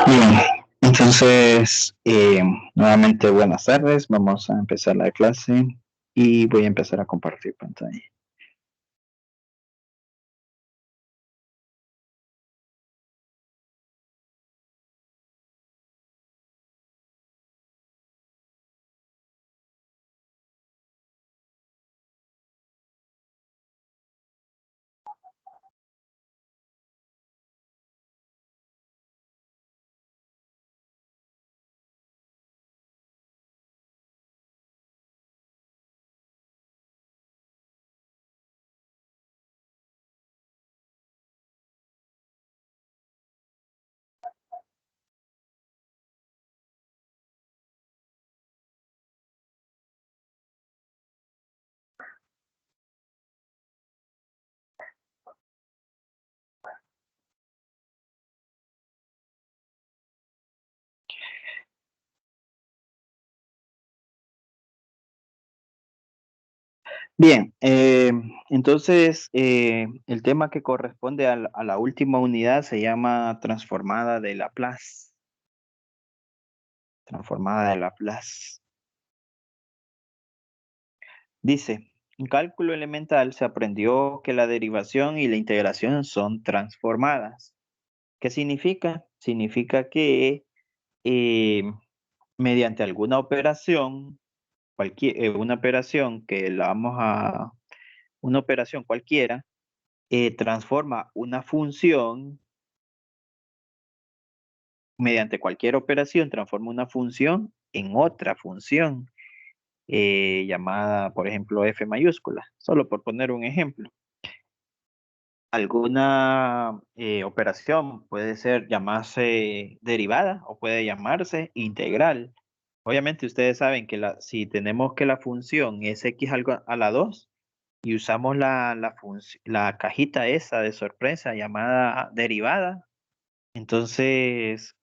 Bien, entonces, nuevamente buenas tardes. Vamos a empezar la clase y voy a empezar a compartir pantalla. Bien, entonces el tema que corresponde a la última unidad se llama transformada de Laplace. Transformada de Laplace. Dice, en cálculo elemental se aprendió que la derivación y la integración son transformadas. ¿Qué significa? Significa que eh, mediante alguna operación, una operación que la vamos a, una operación cualquiera, transforma una función, mediante cualquier operación, transforma una función en otra función, llamada, por ejemplo, f mayúscula, solo por poner un ejemplo. Alguna operación puede ser llamarse derivada o puede llamarse integral. Obviamente ustedes saben que si tenemos que la función es x a la 2 y usamos la cajita esa de sorpresa llamada derivada, entonces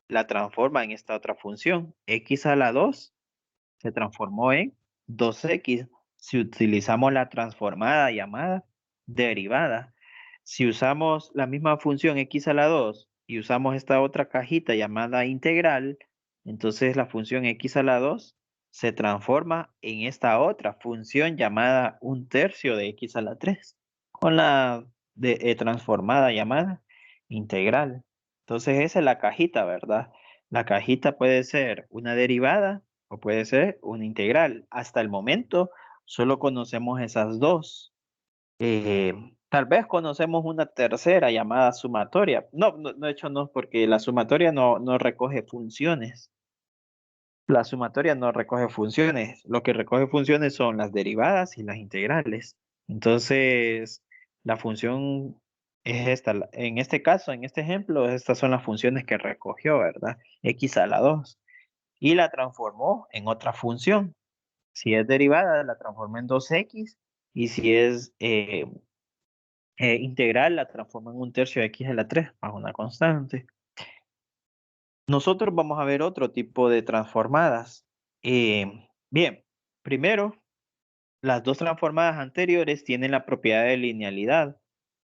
la transforma en esta otra función. X a la 2 se transformó en 2x si utilizamos la transformada llamada derivada. Si usamos la misma función x a la 2 y usamos esta otra cajita llamada integral, entonces la función x a la 2 se transforma en esta otra función llamada 1/3 de x a la 3 con la transformada llamada integral. Entonces esa es la cajita, ¿verdad? La cajita puede ser una derivada o puede ser una integral. Hasta el momento solo conocemos esas dos. Eh, Tal vez conocemos una tercera llamada sumatoria. No, de hecho no, porque la sumatoria no recoge funciones. La sumatoria no recoge funciones. Lo que recoge funciones son las derivadas y las integrales. Entonces, la función es esta. En este caso, en este ejemplo, estas son las funciones que recogió, ¿verdad? X a la 2 y la transformó en otra función. Si es derivada, la transformó en 2x y si es integral, la transformó en 1/3 de x a la 3 más una constante. Nosotros vamos a ver otro tipo de transformadas. Bien, primero, las dos transformadas anteriores tienen la propiedad de linealidad.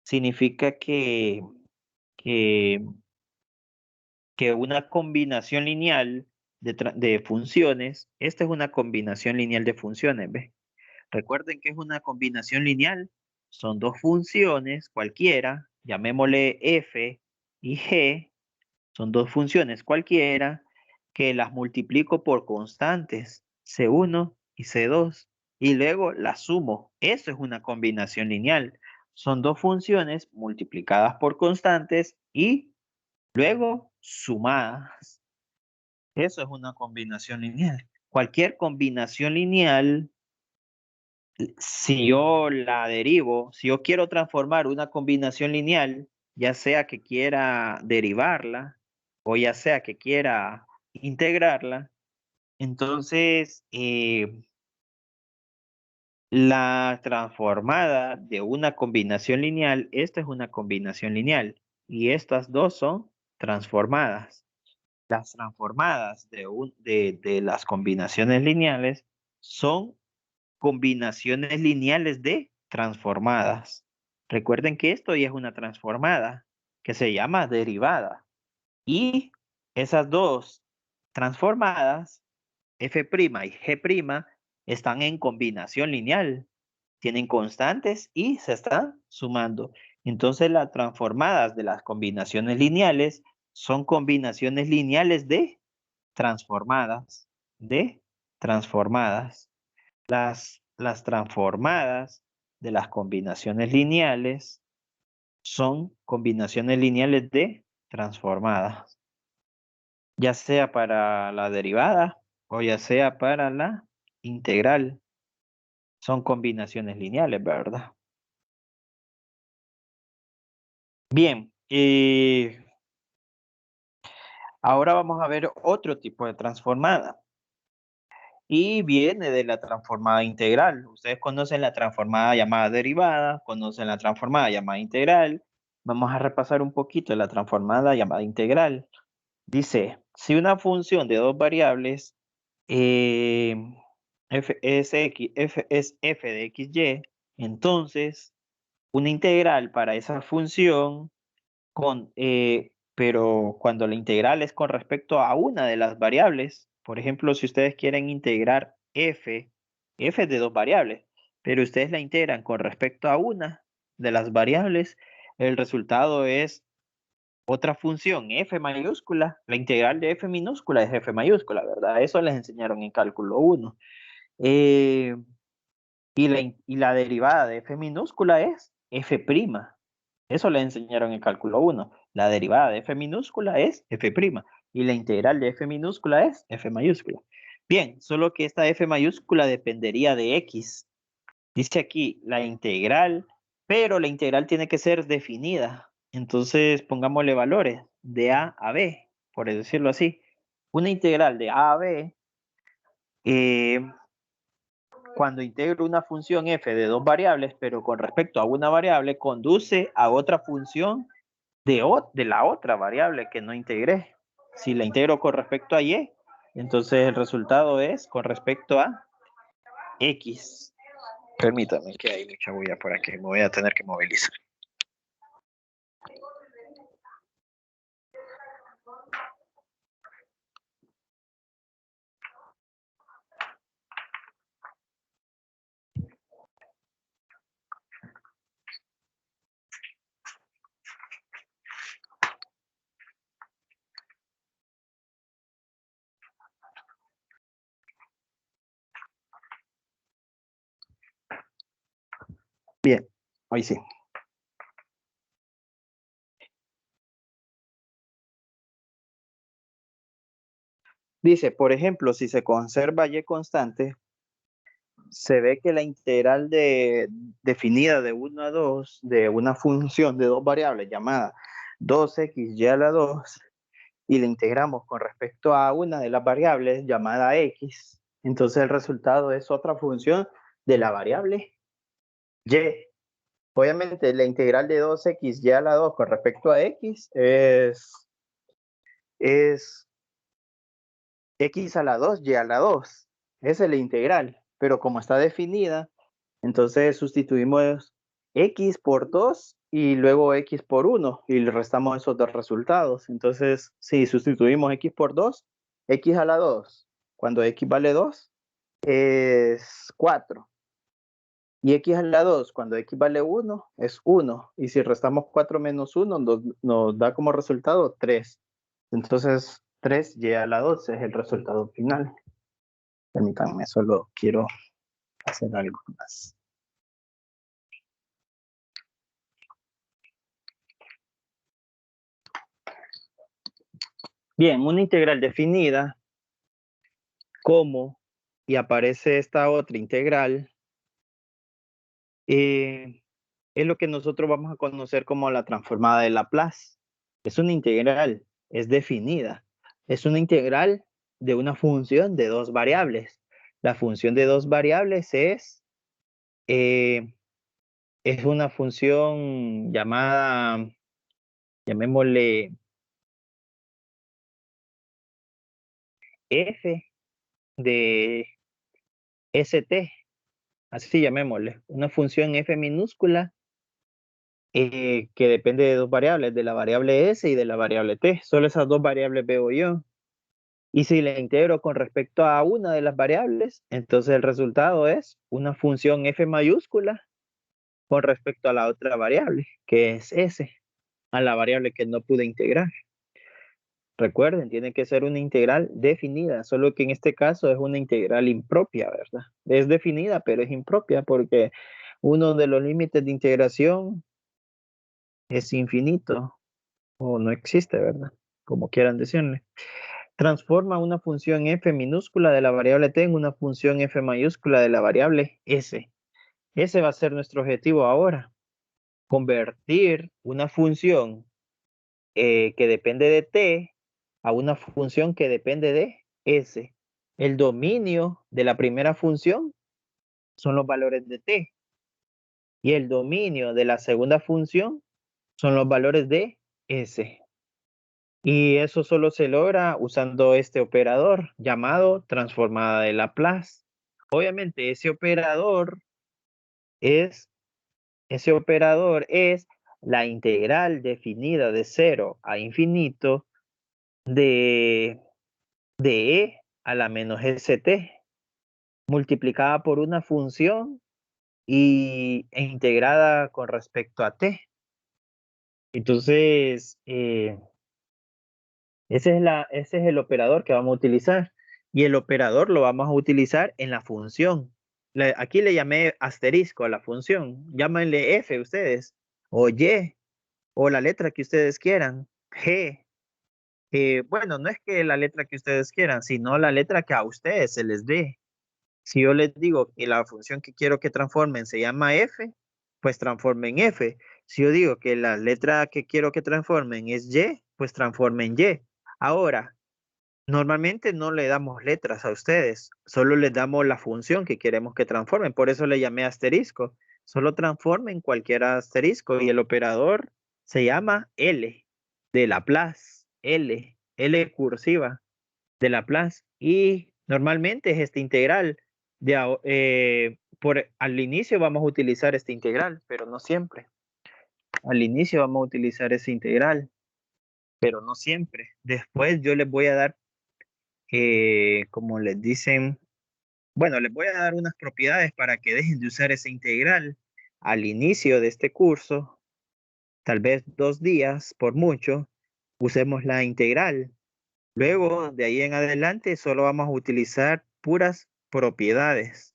Significa que, que una combinación lineal de funciones, esta es una combinación lineal de funciones, ¿ves? Recuerden que es una combinación lineal. Son dos funciones cualquiera, llamémosle f y g, son dos funciones cualquiera que las multiplico por constantes, C1 y C2, y luego las sumo. Eso es una combinación lineal. Son dos funciones multiplicadas por constantes y luego sumadas. Eso es una combinación lineal. Cualquier combinación lineal, si yo la derivo, si yo quiero transformar una combinación lineal, ya sea que quiera derivarla o ya sea que quiera integrarla, entonces la transformada de una combinación lineal, esta es una combinación lineal y estas dos son transformadas. Las transformadas de las combinaciones lineales son combinaciones lineales de transformadas. Recuerden que esto ya es una transformada que se llama derivada. Y esas dos transformadas, f' y g', están en combinación lineal, tienen constantes y se están sumando. Entonces las transformadas de las combinaciones lineales son combinaciones lineales de de transformadas. Las transformadas de las combinaciones lineales son combinaciones lineales de transformadas, ya sea para la derivada o ya sea para la integral. Son combinaciones lineales, ¿verdad? Bien, ahora vamos a ver otro tipo de transformada. Y viene de la transformada integral. Ustedes conocen la transformada llamada derivada, conocen la transformada llamada integral. Vamos a repasar un poquito la transformada llamada integral. Dice, si una función de dos variables eh, f es f de xy, entonces una integral para esa función pero cuando la integral es con respecto a una de las variables, por ejemplo, si ustedes quieren integrar f es de dos variables, pero ustedes la integran con respecto a una de las variables, el resultado es otra función, f mayúscula, la integral de f minúscula es f mayúscula, ¿verdad? Eso les enseñaron en cálculo 1. Y la derivada de f minúscula es f'. Eso le enseñaron en cálculo 1. La derivada de f minúscula es f'. Y la integral de f minúscula es f mayúscula. Bien, solo que esta f mayúscula dependería de x. Dice aquí la integral, pero la integral tiene que ser definida. Entonces pongámosle valores de a a b, por decirlo así. Una integral de a a b, eh, cuando integro una función f de dos variables, pero con respecto a una variable, conduce a otra función de la otra variable que no integré. Si la integro con respecto a y, entonces el resultado es con respecto a x. Permítame que hay mucha bulla por aquí, me voy a tener que movilizar. Bien, hoy sí. Dice, por ejemplo, si se conserva y constante, se ve que la integral definida de 1 a 2 de una función de dos variables llamada 2xy a la 2 y la integramos con respecto a una de las variables llamada x, entonces el resultado es otra función de la variable y. Obviamente la integral de 2xy a la 2 con respecto a x es x a la 2, y a la 2. Esa es la integral, pero como está definida, entonces sustituimos x por 2 y luego x por 1 y le restamos esos dos resultados. Entonces, si sustituimos x por 2, x a la 2, cuando x vale 2, es 4. Y x a la 2, cuando x vale 1, es 1. Y si restamos 4 menos 1, nos da como resultado 3. Entonces, 3y a la 2 es el resultado final. Permítanme, solo quiero hacer algo más. Bien, una integral definida como, y aparece esta otra integral, es lo que nosotros vamos a conocer como la transformada de Laplace. Es una integral, es definida. Es una integral de una función de dos variables. La función de dos variables es una función llamada, llamémosle f de st, así llamémosle, una función f minúscula que depende de dos variables, de la variable s y de la variable t. Solo esas dos variables veo yo. Y si le integro con respecto a una de las variables, entonces el resultado es una función f mayúscula con respecto a la otra variable, que es s, a la variable que no pude integrar. Recuerden, tiene que ser una integral definida, solo que en este caso es una integral impropia, ¿verdad? Es definida, pero es impropia porque uno de los límites de integración es infinito o no existe, ¿verdad? Como quieran decirle. Transforma una función f minúscula de la variable t en una función f mayúscula de la variable s. Ese va a ser nuestro objetivo ahora. Convertir una función que depende de t a una función que depende de s. El dominio de la primera función son los valores de t y el dominio de la segunda función son los valores de s. Y eso solo se logra usando este operador llamado transformada de Laplace. Obviamente es, ese operador es la integral definida de 0 a infinito de e a la menos st multiplicada por una función e integrada con respecto a t. Entonces, ese es el operador que vamos a utilizar. Y el operador lo vamos a utilizar en la función. Aquí le llamé asterisco a la función. Llámenle F ustedes, o Y, o la letra que ustedes quieran. G. Bueno, no es que la letra que ustedes quieran, sino la letra que a ustedes se les dé. Si yo les digo que la función que quiero que transformen se llama F, pues transformen F. Si yo digo que la letra que quiero que transformen es Y, pues transformen Y. Ahora, normalmente no le damos letras a ustedes, solo les damos la función que queremos que transformen. Por eso le llamé asterisco. Solo transformen cualquier asterisco y el operador se llama L de Laplace. L cursiva de Laplace. Y normalmente es esta integral. Al inicio vamos a utilizar esta integral, pero no siempre. Al inicio vamos a utilizar esa integral, pero no siempre. Después yo les voy a dar, como les dicen, bueno, les voy a dar unas propiedades para que dejen de usar esa integral al inicio de este curso. Tal vez 2 días, por mucho, usemos la integral. Luego, de ahí en adelante, solo vamos a utilizar puras propiedades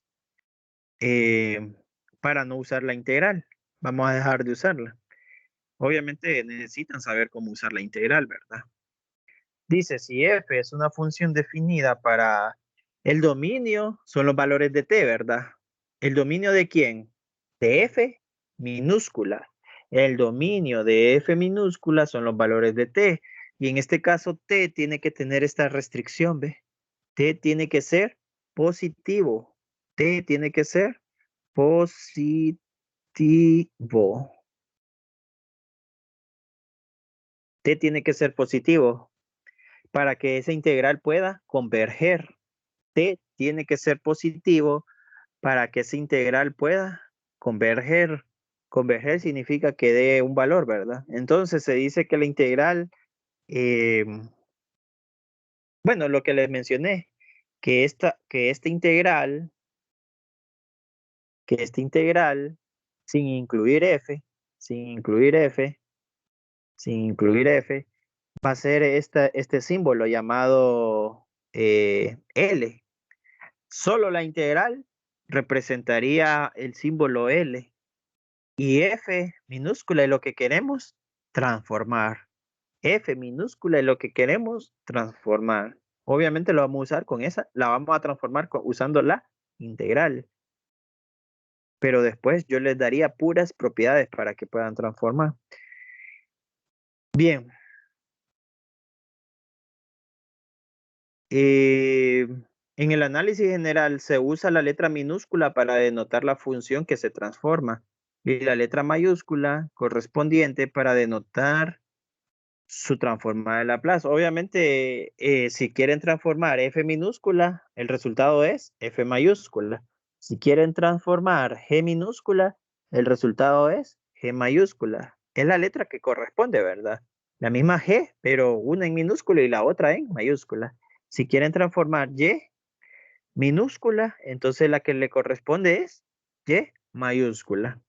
eh, para no usar la integral. Vamos a dejar de usarla. Obviamente necesitan saber cómo usar la integral, ¿verdad? Dice, si f es una función definida para el dominio, son los valores de t, ¿verdad? ¿El dominio de quién? De f minúscula. El dominio de f minúscula son los valores de t. Y en este caso, t tiene que tener esta restricción, ¿ve? T tiene que ser positivo. T tiene que ser positivo. T tiene que ser positivo para que esa integral pueda converger. T tiene que ser positivo para que esa integral pueda converger. Converger significa que dé un valor, ¿verdad? Entonces se dice que la integral, eh, bueno, lo que les mencioné, que esta integral, sin incluir f, sin incluir f, sin incluir f, va a ser este símbolo llamado L. Solo la integral representaría el símbolo L y F minúscula es lo que queremos transformar. F minúscula es lo que queremos transformar. Obviamente lo vamos a usar con esa, la vamos a transformar usando la integral. Pero después yo les daría puras propiedades para que puedan transformar. Bien. En el análisis general se usa la letra minúscula para denotar la función que se transforma y la letra mayúscula correspondiente para denotar su transformada de Laplace. Obviamente, si quieren transformar f minúscula, el resultado es f mayúscula. Si quieren transformar g minúscula, el resultado es G mayúscula. Es la letra que corresponde, ¿verdad? La misma G, pero una en minúscula y la otra en mayúscula. Si quieren transformar Y minúscula, entonces la que le corresponde es Y mayúscula.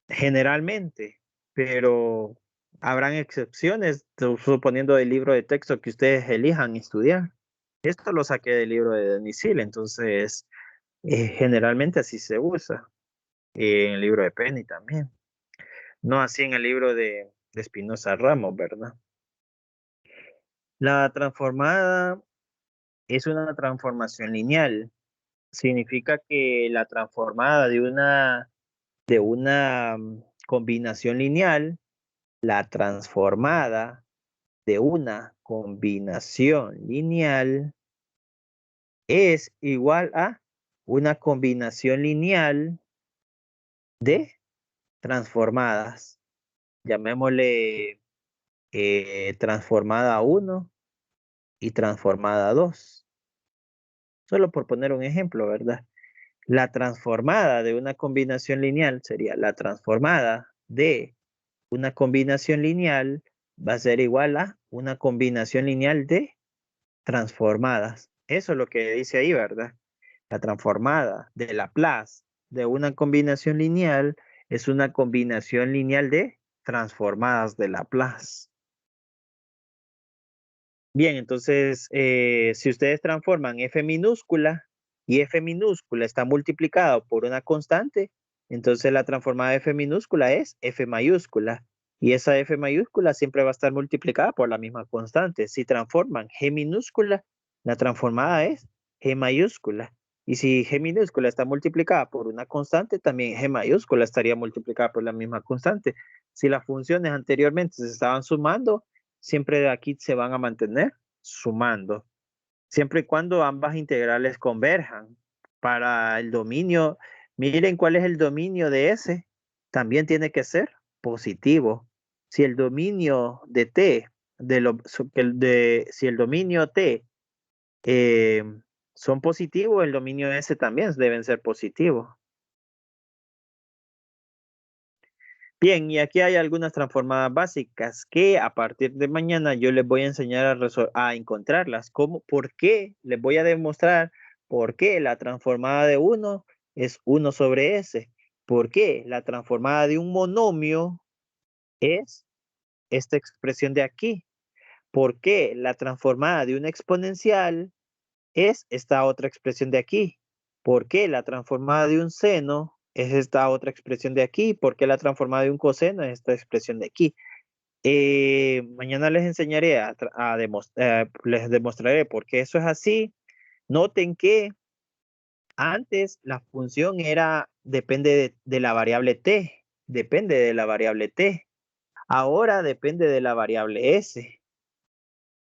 Generalmente, pero habrán excepciones, suponiendo del libro de texto que ustedes elijan estudiar. Esto lo saqué del libro de Denisil, entonces generalmente así se usa. En el libro de Penny también. No así en el libro de Espinosa Ramos, ¿verdad? La transformada es una transformación lineal. Significa que la transformada de una combinación lineal, la transformada de una combinación lineal es igual a una combinación lineal de transformadas. Llamémosle transformada 1 y transformada 2. Solo por poner un ejemplo, ¿verdad? La transformada de una combinación lineal sería la transformada de una combinación lineal va a ser igual a una combinación lineal de transformadas. Eso es lo que dice ahí, ¿verdad? La transformada de Laplace de una combinación lineal es una combinación lineal de transformadas de Laplace. Bien, entonces, si ustedes transforman f minúscula y f minúscula está multiplicado por una constante, entonces la transformada de f minúscula es f mayúscula. Y esa f mayúscula siempre va a estar multiplicada por la misma constante. Si transforman g minúscula, la transformada es g mayúscula. Y si g minúscula está multiplicada por una constante, también g mayúscula estaría multiplicada por la misma constante. Si las funciones anteriormente se estaban sumando, siempre de aquí se van a mantener sumando, siempre y cuando ambas integrales converjan. Para el dominio, miren cuál es el dominio de S, también tiene que ser positivo. Si el dominio de T, si el dominio T eh, son positivos, el dominio S también deben ser positivos. Bien, y aquí hay algunas transformadas básicas que a partir de mañana yo les voy a enseñar a encontrarlas. ¿Cómo? ¿Por qué? Les voy a demostrar por qué la transformada de 1 es 1 sobre S. ¿Por qué la transformada de un monomio es esta expresión de aquí? ¿Por qué la transformada de una exponencial es esta otra expresión de aquí? ¿Por qué la transformada de un seno es esta otra expresión de aquí? ¿Por qué la transformada de un coseno es esta expresión de aquí? Mañana les enseñaré les demostraré por qué eso es así. Noten que antes la función depende de la variable t, depende de la variable t. Ahora depende de la variable s.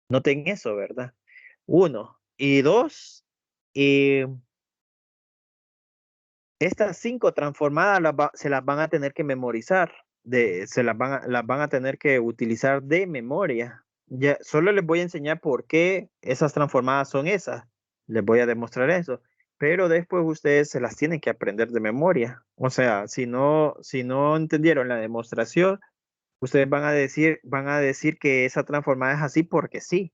Noten eso, ¿verdad? 1 y 2. Estas 5 transformadas se las van a tener que memorizar, las van a tener que utilizar de memoria. Ya, solo les voy a enseñar por qué esas transformadas son esas. Les voy a demostrar eso. Pero después ustedes se las tienen que aprender de memoria. O sea, si no entendieron la demostración, ustedes van a decir que esa transformada es así porque sí.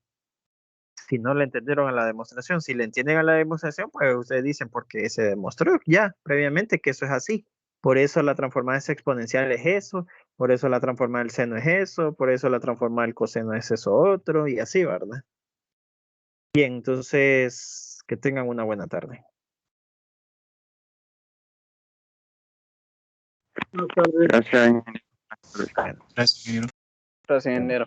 Si no le entendieron a la demostración, si le entienden a la demostración, pues ustedes dicen porque se demostró ya previamente que eso es así. Por eso la transformada exponencial es eso, por eso la transformada del seno es eso, por eso la transformada del coseno es eso otro, y así, ¿verdad? Bien, entonces, que tengan una buena tarde. Gracias, ingeniero. Bueno. Gracias, ingeniero.